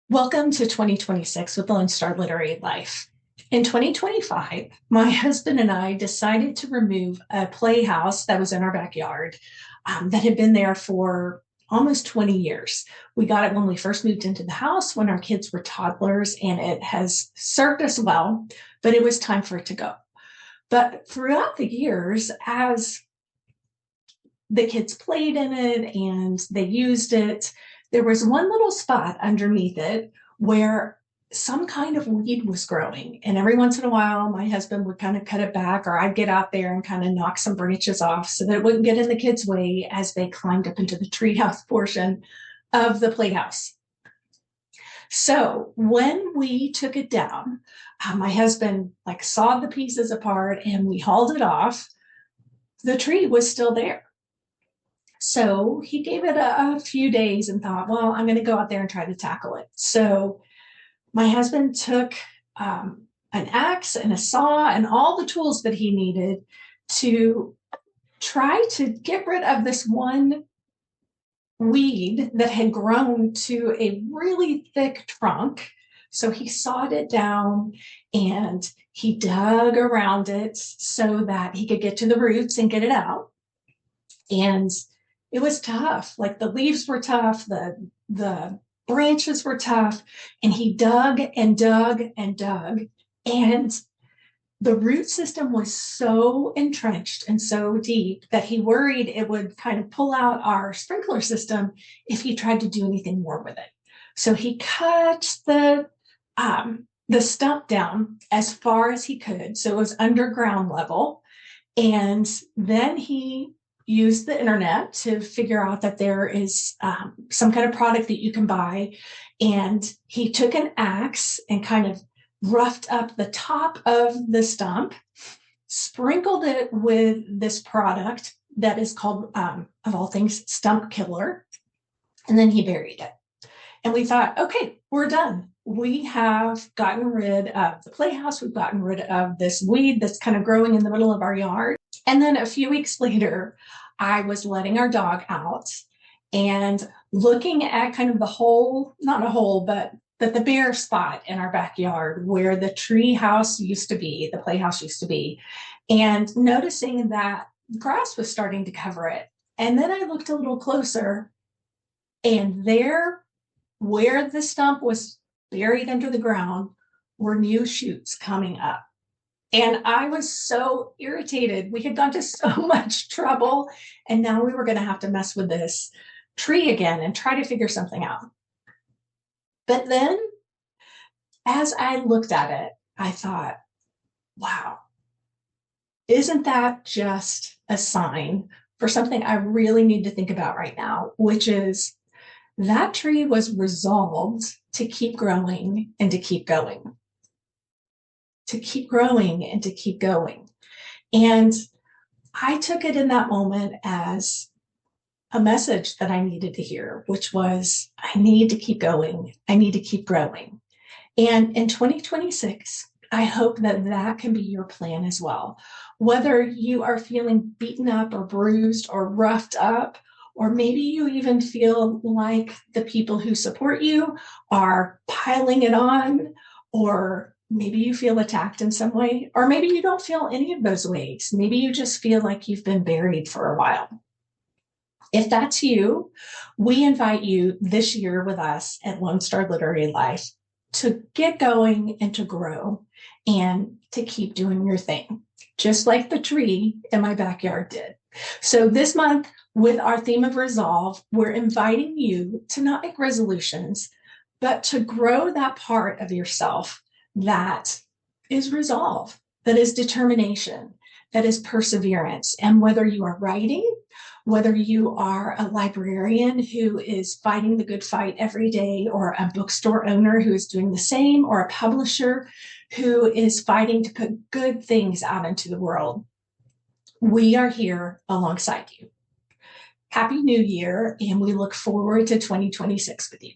Welcome to 2026 with Lone Star Literary Life. In 2025, my husband and I decided to remove a playhouse that was in our backyard that had been there for almost 20 years. We got it when we first moved into the house when our kids were toddlers, and it has served us well, but it was time for it to go. But throughout the years, as the kids played in it and they used it, there was one little spot underneath it where some kind of weed was growing. And every once in a while, my husband would kind of cut it back, or I'd get out there and kind of knock some branches off so that it wouldn't get in the kids' way as they climbed up into the treehouse portion of the playhouse. So when we took it down, my husband sawed the pieces apart and we hauled it off. The tree was still there. So he gave it a few days and thought, well, I'm going to go out there and try to tackle it. So my husband took an axe and a saw and all the tools that he needed to try to get rid of this one weed that had grown to a really thick trunk. So he sawed it down and he dug around it so that he could get to the roots and get it out. And it was tough. Like the leaves were tough, the branches were tough, and he dug and dug and dug. And the root system was so entrenched and so deep that he worried it would kind of pull out our sprinkler system if he tried to do anything more with it. So he cut the stump down as far as he could, so it was underground level. And then he used the internet to figure out that there is some kind of product that you can buy. And he took an axe and kind of roughed up the top of the stump, sprinkled it with this product that is called, of all things, Stump Killer. And then he buried it. And we thought, okay, we're done. We have gotten rid of the playhouse. We've gotten rid of this weed that's kind of growing in the middle of our yard. And then a few weeks later, I was letting our dog out and looking at kind of the hole, not a hole, but the bare spot in our backyard where the tree house used to be, the playhouse used to be, and noticing that grass was starting to cover it. And then I looked a little closer, and there, where the stump was buried under the ground, were new shoots coming up. And I was so irritated. We had gone to so much trouble, and now we were going to have to mess with this tree again and try to figure something out. But then, as I looked at it, I thought, wow, isn't that just a sign for something I really need to think about right now, which is that tree was resolved to keep growing and to keep going. To keep growing and to keep going. And I took it in that moment as a message that I needed to hear, which was, I need to keep going. I need to keep growing. And in 2026, I hope that that can be your plan as well. Whether you are feeling beaten up or bruised or roughed up, or maybe you even feel like the people who support you are piling it on, or maybe you feel attacked in some way, or maybe you don't feel any of those ways. Maybe you just feel like you've been buried for a while. If that's you, we invite you this year with us at Lone Star Literary Life to get going and to grow and to keep doing your thing, just like the tree in my backyard did. So this month, with our theme of resolve, we're inviting you to not make resolutions, but to grow that part of yourself that is resolve, that is determination, that is perseverance. And whether you are writing, whether you are a librarian who is fighting the good fight every day, or a bookstore owner who is doing the same, or a publisher who is fighting to put good things out into the world, we are here alongside you. Happy New Year, and we look forward to 2026 with you.